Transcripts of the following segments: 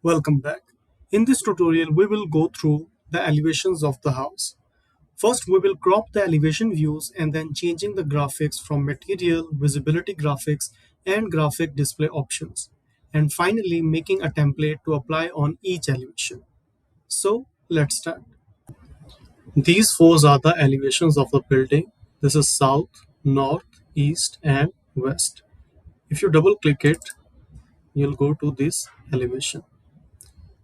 Welcome back. In this tutorial, we will go through the elevations of the house. First, we will crop the elevation views and then changing the graphics from material, visibility graphics, and graphic display options. And finally, making a template to apply on each elevation. So, let's start. These four are the elevations of the building. This is south, north, east, and west. If you double click it, you'll go to this elevation.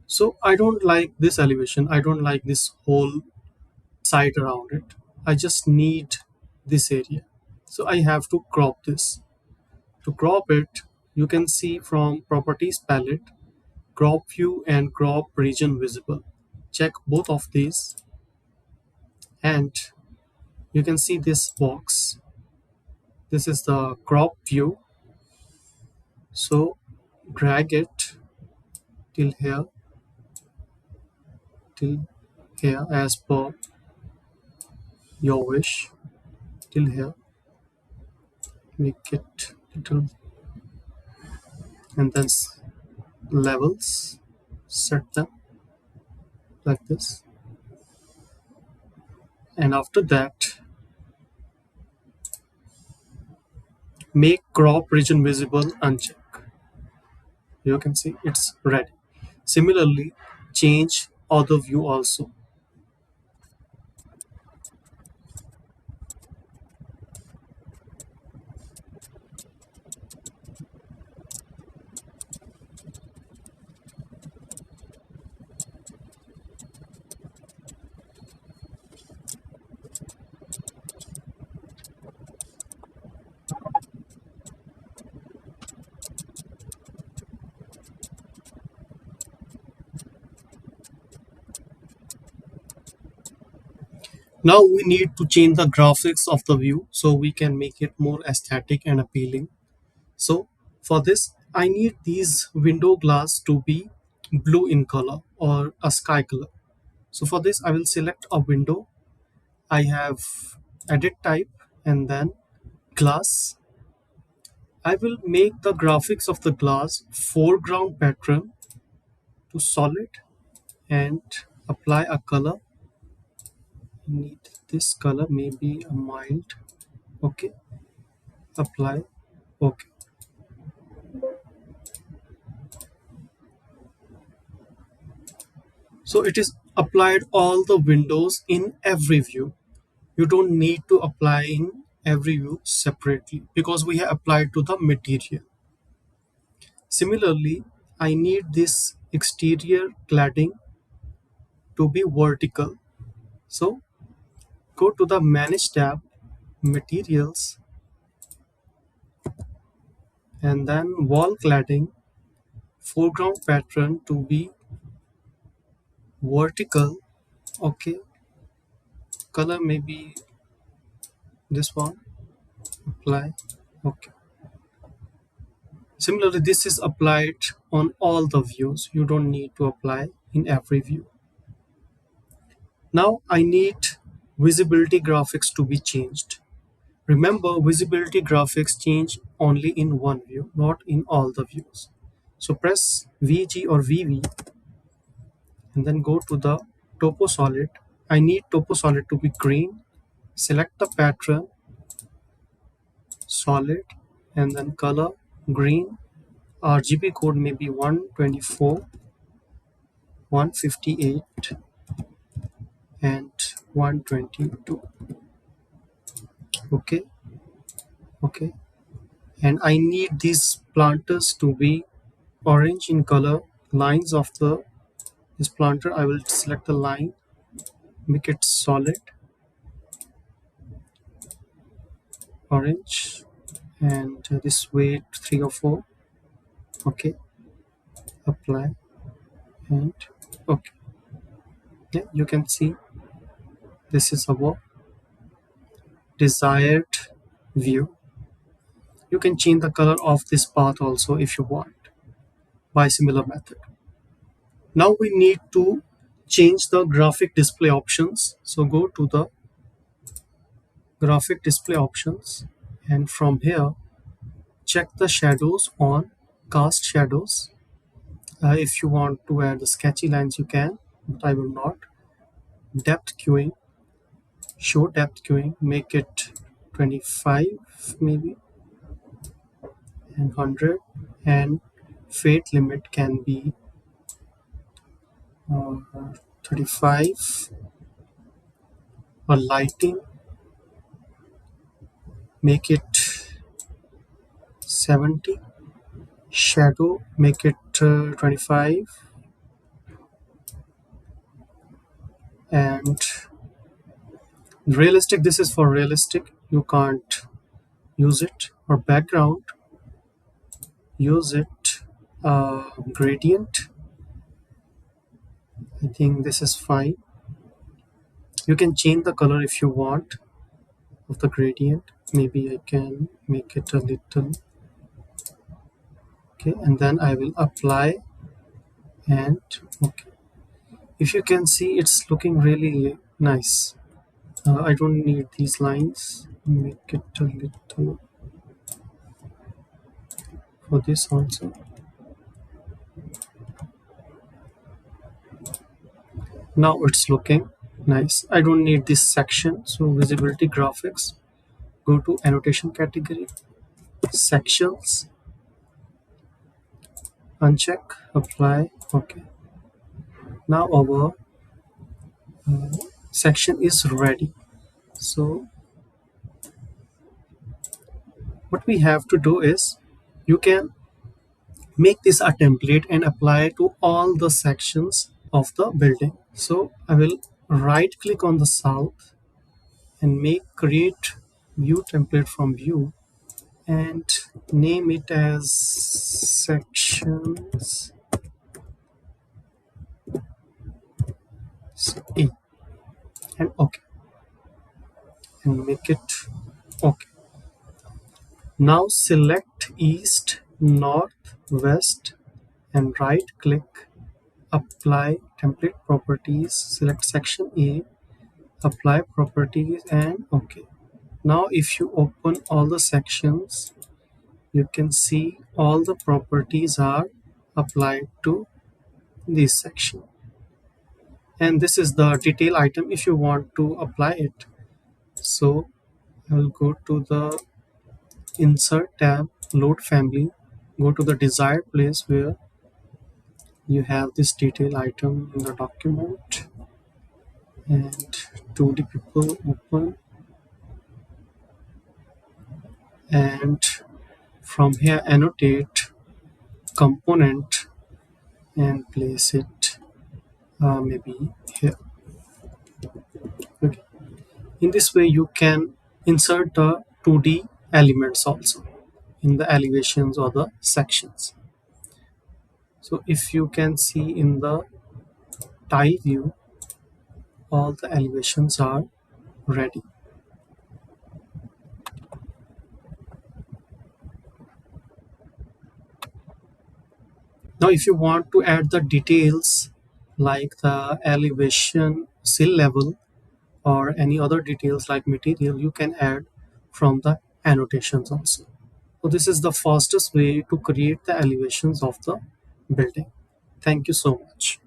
So I don't like this elevation. I don't like this whole side around it. I just need this area. So I have to crop this. To crop it, you can see from properties palette, crop view and crop region visible. Check both of these and you can see this box. This is the crop view. So drag it till here, till here as per your wish, till here. Make it little and then levels, set them like this, and after that make crop region visible, uncheck. You can see it's ready. Similarly, change other view also. Now we need to change the graphics of the view so we can make it more aesthetic and appealing. So for this I need these window glass to be blue in color or a sky color. So for this I will select a window. I have edit type and then glass. I will make the graphics of the glass foreground pattern to solid and apply a color. Need this color, maybe a mild. Okay, apply. Okay. So it is applied all the windows in every view. You don't need to apply in every view separately because we have applied to the material. Similarly, I need this exterior cladding to be vertical. So go to the Manage tab, Materials, and then Wall Cladding, foreground pattern to be vertical. Okay, color maybe this one, apply. Okay. Similarly, this is applied on all the views. You don't need to apply in every view. Now I need visibility graphics to be changed. Remember, visibility graphics change only in one view, not in all the views. So press VG or VV and then go to the Topo Solid. I need Topo Solid to be green. Select the pattern, solid, and then color green. RGB code may be 124, 158, and 122. Okay, okay. And I need these planters to be orange in color. Lines of the this planter, I will select the line, make it solid, orange, and this weight 3 or 4. Okay, apply, and okay. Yeah, you can see this is our desired view. You can change the color of this path also if you want by similar method. Now we need to change the graphic display options. So go to the graphic display options and from here check the shadows on, cast shadows, If you want to add the sketchy lines, you can, but I will not. Depth queuing, show depth queuing, make it 25 maybe, and 100, and fade limit can be uh, 35. Or lighting, make it 70. Shadow, make it 25. And realistic, this is for realistic, you can't use it. Or background, use it. Gradient, I think this is fine. You can change the color if you want of the gradient. Maybe I can make it a little. Okay, and then I will apply. And okay, if you can see, it's looking really nice. I don't need these lines. Make it a little for this also. Now it's looking nice. I don't need this section. So visibility graphics. Go to annotation category, sections, uncheck, apply. Okay. Now our section is ready. So what we have to do is, you can make this a template and apply to all the sections of the building. So I will right click on the south and make create view template from view and name it as sections A, and okay, and make it okay. Now select east, north, west, and right click, apply template properties, select section A, apply properties, and okay. Now if you open all the sections, you can see all the properties are applied to this section. And this is the detail item if you want to apply it. So I will go to the insert tab, load family, go to the desired place where you have this detail item in the document, and 2D people, open, and from here annotate component and place it maybe here. Okay. In this way you can insert the 2D elements also in the elevations or the sections. So if you can see in the tile view, all the elevations are ready. Now if you want to add the details like the elevation, sill level, or any other details like material, you can add from the annotations also. So this is the fastest way to create the elevations of the building. Thank you so much.